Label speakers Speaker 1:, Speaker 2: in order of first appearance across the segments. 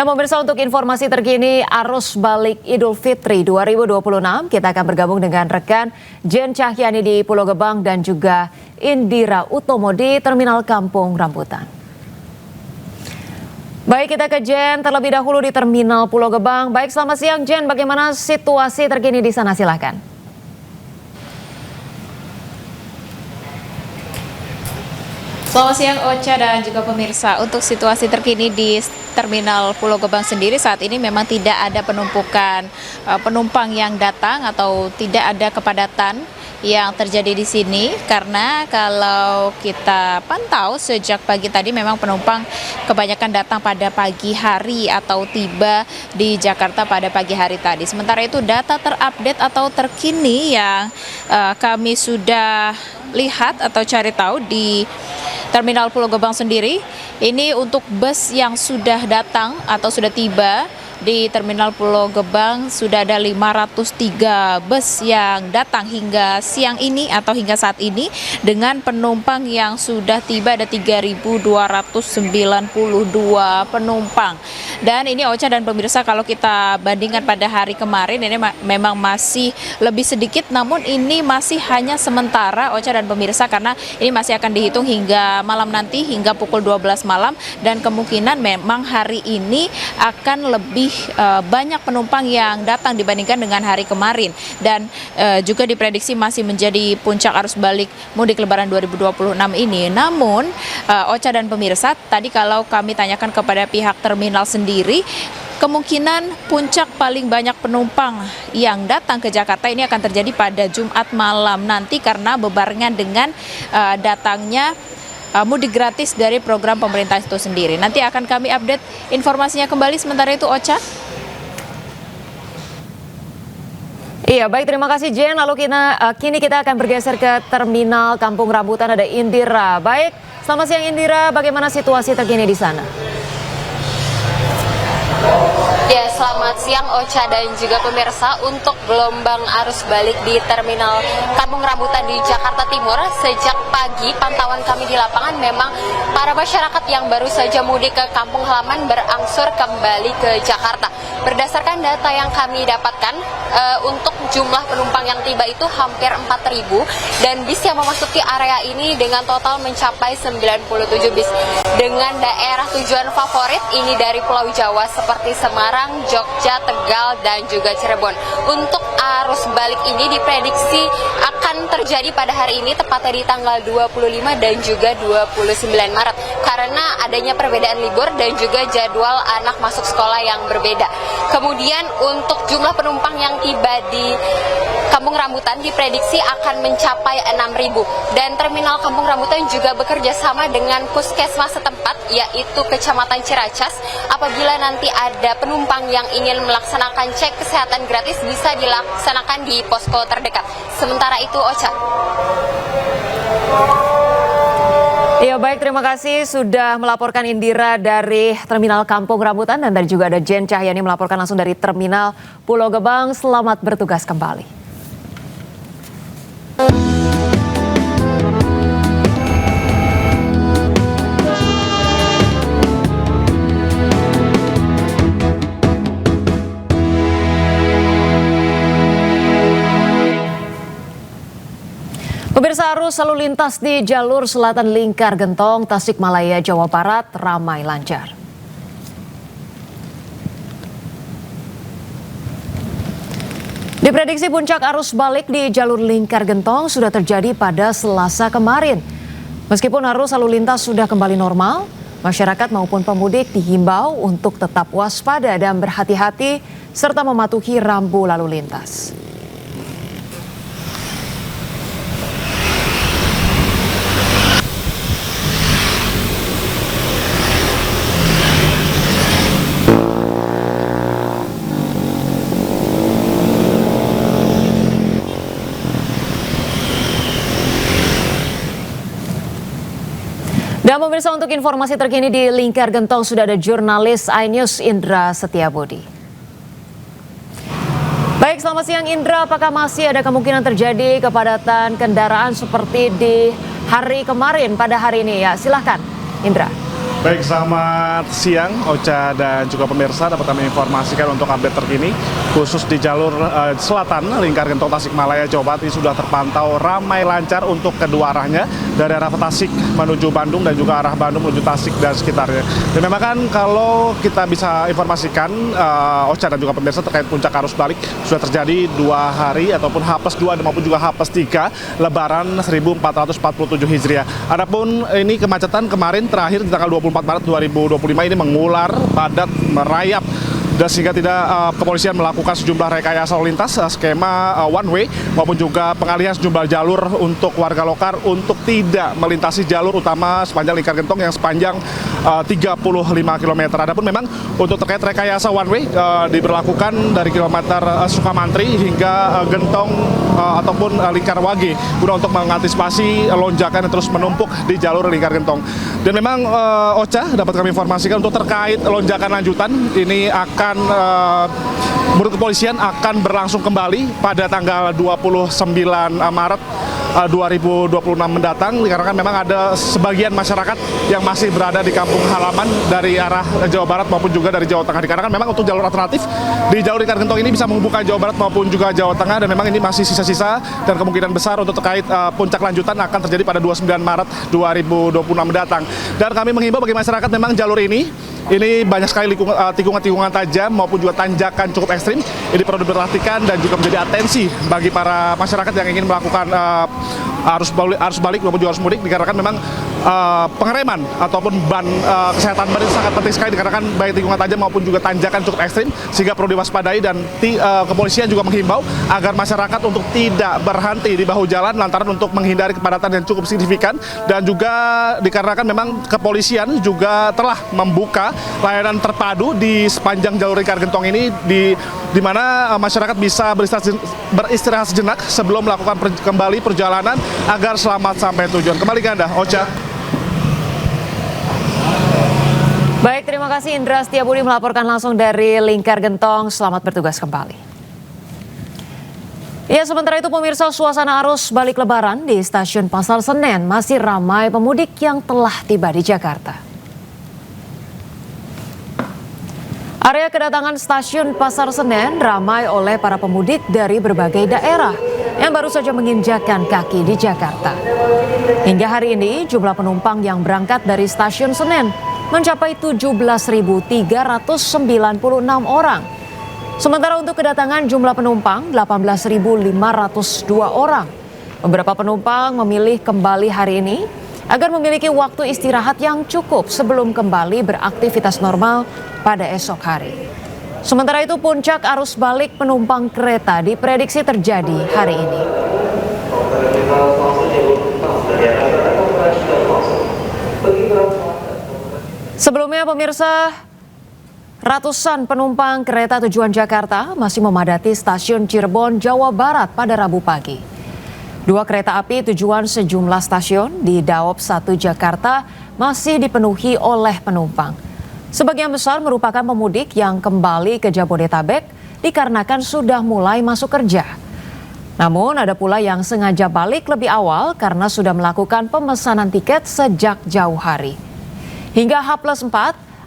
Speaker 1: Dan pemirsa, untuk informasi terkini arus balik Idul Fitri 2026, kita akan bergabung dengan rekan Jen Cahyani di Pulau Gebang dan juga Indira Utomo di Terminal Kampung Rambutan. Baik, kita ke Jen terlebih dahulu di Terminal Pulau Gebang. Baik, selamat siang Jen, bagaimana situasi terkini di sana, silakan.
Speaker 2: Selamat siang Ocha dan juga pemirsa. Untuk situasi terkini di Terminal Pulau Gebang sendiri saat ini memang tidak ada penumpukan penumpang yang datang atau tidak ada kepadatan yang terjadi di sini, karena kalau kita pantau sejak pagi tadi memang penumpang kebanyakan datang pada pagi hari atau tiba di Jakarta pada pagi hari tadi. Sementara itu data terupdate atau terkini yang kami sudah lihat atau cari tahu di Terminal Pulau Gebang sendiri, ini untuk bus yang sudah datang atau sudah tiba di Terminal Pulau Gebang sudah ada 503 bus yang datang hingga siang ini atau hingga saat ini, dengan penumpang yang sudah tiba ada 3.292 penumpang. Dan ini Ocha dan pemirsa, kalau kita bandingkan pada hari kemarin ini memang masih lebih sedikit, namun ini masih hanya sementara Ocha dan pemirsa, karena ini masih akan dihitung hingga malam nanti, hingga pukul 12 malam, dan kemungkinan memang hari ini akan lebih banyak penumpang yang datang dibandingkan dengan hari kemarin, dan juga diprediksi masih menjadi puncak arus balik mudik Lebaran 2026 ini. Namun Ocha dan pemirsa, tadi kalau kami tanyakan kepada pihak terminal sendiri, kemungkinan puncak paling banyak penumpang yang datang ke Jakarta ini akan terjadi pada Jumat malam nanti, karena bebarengan dengan datangnya mudik gratis dari program pemerintah itu sendiri. Nanti akan kami update informasinya kembali. Sementara itu Ocha.
Speaker 1: Iya, baik, terima kasih Jen. Lalu kini kita akan bergeser ke Terminal Kampung Rambutan, ada Indira. Baik, selamat siang Indira, bagaimana situasi terkini di sana?
Speaker 3: Ya, selamat siang Ocha dan juga pemirsa. Untuk gelombang arus balik di Terminal Kampung Rambutan di Jakarta Timur, sejak pagi pantauan kami di lapangan memang para masyarakat yang baru saja mudik ke kampung halaman berangsur kembali ke Jakarta. Berdasarkan data yang kami dapatkan, untuk jumlah penumpang yang tiba itu hampir 4.000, dan bis yang memasuki area ini dengan total mencapai 97 bis. Dengan daerah tujuan favorit ini dari Pulau Jawa seperti Semarang, Jogja, Tegal, dan juga Cirebon. Untuk arus balik ini diprediksi akan terjadi pada hari ini, tepatnya di tanggal 25 dan juga 29 Maret. Karena adanya perbedaan libur dan juga jadwal anak masuk sekolah yang berbeda. Kemudian untuk jumlah penumpang yang tiba di Kampung Rambutan diprediksi akan mencapai 6.000. Dan Terminal Kampung Rambutan juga bekerja sama dengan puskesmas setempat, yaitu Kecamatan Ciracas. Apabila nanti ada penumpang yang ingin melaksanakan cek kesehatan gratis, bisa dilaksanakan di posko terdekat. Sementara itu Ocha.
Speaker 1: Ya, baik, terima kasih sudah melaporkan Indira dari Terminal Kampung Rambutan, dan tadi juga ada Jen Cahyani melaporkan langsung dari Terminal Pulau Gebang. Selamat bertugas kembali. Pemirsa, arus lalu lintas di jalur selatan Lingkar Gentong, Tasikmalaya, Jawa Barat ramai lancar. Diprediksi puncak arus balik di jalur Lingkar Gentong sudah terjadi pada Selasa kemarin. Meskipun arus lalu lintas sudah kembali normal, masyarakat maupun pemudik dihimbau untuk tetap waspada dan berhati-hati serta mematuhi rambu lalu lintas. Dan pemirsa, untuk informasi terkini di Lingkar Gentong sudah ada jurnalis iNews Indra Setiabudi. Baik, selamat siang Indra, apakah masih ada kemungkinan terjadi kepadatan kendaraan seperti di hari kemarin pada hari ini ya? Silahkan Indra.
Speaker 4: Baik, selamat siang Ocha dan juga pemirsa. Dapat kami informasikan untuk update terkini khusus di jalur selatan lingkar Gentong Tasikmalaya Jawa Barat ini sudah terpantau ramai lancar untuk kedua arahnya dari arah Tasik menuju Bandung dan juga arah Bandung menuju Tasik dan sekitarnya. Dan memang kan kalau kita bisa informasikan Ocha dan juga pemirsa terkait puncak arus balik sudah terjadi 2 hari ataupun H+2 maupun juga H+3 Lebaran 1447 Hijriah. Adapun ini kemacetan kemarin terakhir di tanggal 24 Maret 2025 ini mengular, padat, merayap, dan sehingga kepolisian melakukan sejumlah rekayasa lalu lintas, skema one way maupun juga pengalihan sejumlah jalur untuk warga lokal untuk tidak melintasi jalur utama sepanjang lingkar Gentong yang sepanjang 35 km. Adapun memang untuk terkait rekayasa one way diberlakukan dari kilometer Sukamantri hingga Gentong ataupun lingkar Wage guna untuk mengantisipasi lonjakan yang terus menumpuk di jalur lingkar Gentong. Dan memang Ocha dapat kami informasikan untuk terkait lonjakan lanjutan ini menurut kepolisian akan berlangsung kembali pada tanggal 29 Maret 2026 mendatang, dikarenakan memang ada sebagian masyarakat yang masih berada di kampung halaman dari arah Jawa Barat maupun juga dari Jawa Tengah, dikarenakan memang untuk jalur alternatif di jalur lingkar Gentong ini bisa menghubungkan Jawa Barat maupun juga Jawa Tengah, dan memang ini masih sisa-sisa dan kemungkinan besar untuk terkait puncak lanjutan akan terjadi pada 29 Maret 2026 mendatang. Dan kami menghimbau bagi masyarakat memang jalur ini banyak sekali tikungan-tikungan tajam maupun juga tanjakan cukup ekstrim. Ini perlu diperhatikan dan juga menjadi atensi bagi para masyarakat yang ingin melakukan arus balik maupun juga arus mudik, dikarenakan memang pengereman ataupun ban kesehatan ban itu sangat penting sekali, dikarenakan baik tikungan tajam maupun juga tanjakan cukup ekstrim, sehingga perlu diwaspadai. Dan kepolisian juga menghimbau agar masyarakat untuk tidak berhenti di bahu jalan lantaran untuk menghindari kepadatan yang cukup signifikan. Dan juga dikarenakan memang kepolisian juga telah membuka layanan terpadu di sepanjang jalur lingkar Gentong ini, di mana masyarakat bisa beristirahat sejenak sebelum melakukan kembali perjalanan agar selamat sampai tujuan. Kembali ke Anda, Ocha.
Speaker 1: Baik, terima kasih Indra Setiabudi melaporkan langsung dari lingkar Gentong. Selamat bertugas kembali. Ya, sementara itu pemirsa, suasana arus balik Lebaran di stasiun Pasar Senen masih ramai pemudik yang telah tiba di Jakarta. Area kedatangan stasiun Pasar Senen ramai oleh para pemudik dari berbagai daerah yang baru saja menginjakkan kaki di Jakarta. Hingga hari ini jumlah penumpang yang berangkat dari stasiun Senen mencapai 17.396 orang. Sementara untuk kedatangan jumlah penumpang 18.502 orang. Beberapa penumpang memilih kembali hari ini agar memiliki waktu istirahat yang cukup sebelum kembali beraktivitas normal pada esok hari. Sementara itu puncak arus balik penumpang kereta diprediksi terjadi hari ini. Sebelumnya pemirsa, ratusan penumpang kereta tujuan Jakarta masih memadati stasiun Cirebon, Jawa Barat pada Rabu pagi. 2 kereta api tujuan sejumlah stasiun di Daop 1 Jakarta masih dipenuhi oleh penumpang. Sebagian besar merupakan pemudik yang kembali ke Jabodetabek dikarenakan sudah mulai masuk kerja. Namun ada pula yang sengaja balik lebih awal karena sudah melakukan pemesanan tiket sejak jauh hari. Hingga H+4,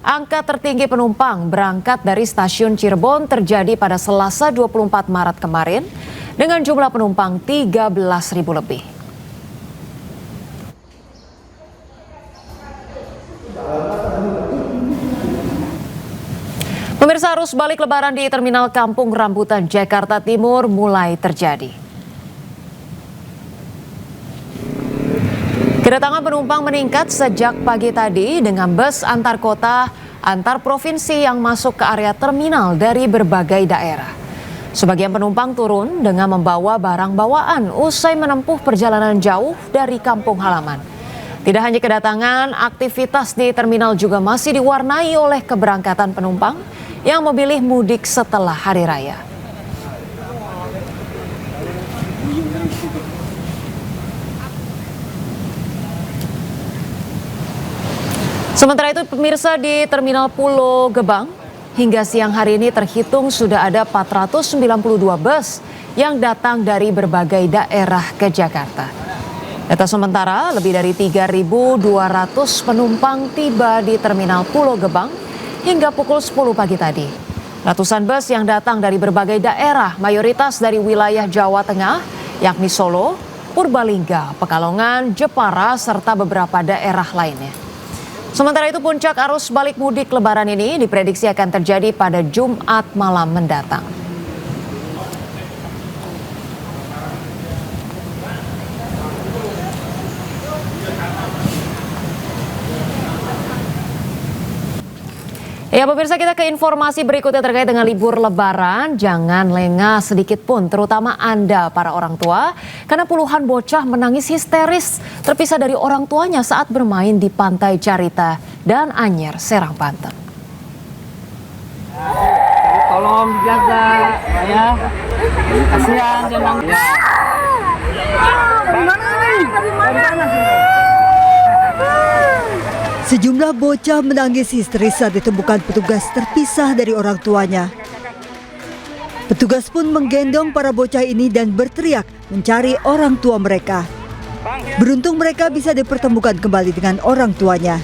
Speaker 1: angka tertinggi penumpang berangkat dari stasiun Cirebon terjadi pada Selasa 24 Maret kemarin dengan jumlah penumpang 13.000 lebih. Pemirsa, arus balik Lebaran di Terminal Kampung Rambutan, Jakarta Timur mulai terjadi. Kedatangan penumpang meningkat sejak pagi tadi dengan bus antar kota, antar provinsi yang masuk ke area terminal dari berbagai daerah. Sebagian penumpang turun dengan membawa barang bawaan usai menempuh perjalanan jauh dari kampung halaman. Tidak hanya kedatangan, aktivitas di terminal juga masih diwarnai oleh keberangkatan penumpang yang memilih mudik setelah hari raya. Sementara itu pemirsa, di Terminal Pulau Gebang hingga siang hari ini terhitung sudah ada 492 bus yang datang dari berbagai daerah ke Jakarta. Data sementara, lebih dari 3.200 penumpang tiba di Terminal Pulau Gebang hingga pukul 10 pagi tadi. Ratusan bus yang datang dari berbagai daerah, mayoritas dari wilayah Jawa Tengah, yakni Solo, Purbalingga, Pekalongan, Jepara, serta beberapa daerah lainnya. Sementara itu puncak arus balik mudik Lebaran ini diprediksi akan terjadi pada Jumat malam mendatang. Ya pemirsa, kita ke informasi berikutnya terkait dengan libur Lebaran. Jangan lengah sedikit pun, terutama Anda para orang tua, karena puluhan bocah menangis histeris terpisah dari orang tuanya saat bermain di Pantai Carita dan Anyer, Serang, Banten.
Speaker 5: Tolong dijaga ya, kasihan dan nangis.
Speaker 6: Sejumlah bocah menangis histeris saat ditemukan petugas terpisah dari orang tuanya. Petugas pun menggendong para bocah ini dan berteriak mencari orang tua mereka. Beruntung mereka bisa dipertemukan kembali dengan orang tuanya.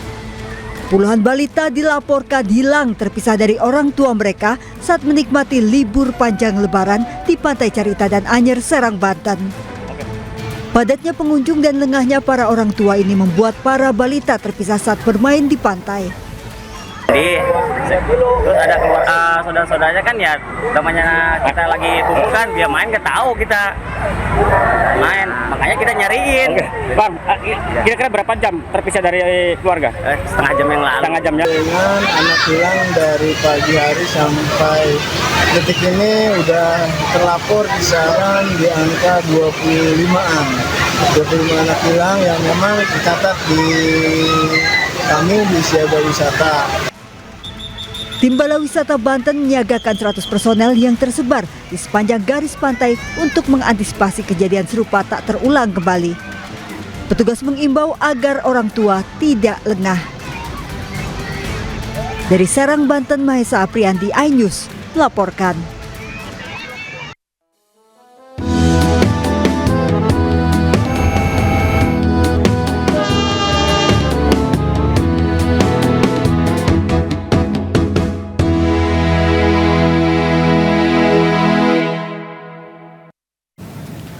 Speaker 6: Puluhan balita dilaporkan hilang terpisah dari orang tua mereka saat menikmati libur panjang Lebaran di Pantai Carita dan Anyer, Serang, Banten. Padatnya pengunjung dan lengahnya para orang tua ini membuat para balita terpisah saat bermain di pantai.
Speaker 5: Jadi terus ada keluar saudara-saudaranya kan ya, namanya kita lagi kumpul kan, dia main nggak tahu kita main, makanya kita nyariin.
Speaker 7: Oke. Bang, kira-kira berapa jam terpisah dari keluarga?
Speaker 5: Setengah jam yang lalu.
Speaker 7: Setengah jamnya.
Speaker 8: Dengan anak hilang dari pagi hari sampai detik ini udah terlapor di Serang di angka 25-an. 25 anak hilang yang memang tercatat di kami di siaga wisata.
Speaker 6: Tim Bala Wisata Banten menyiagakan 100 personel yang tersebar di sepanjang garis pantai untuk mengantisipasi kejadian serupa tak terulang kembali. Petugas mengimbau agar orang tua tidak lengah. Dari Serang, Banten, Mahesa Aprianti, iNews melaporkan.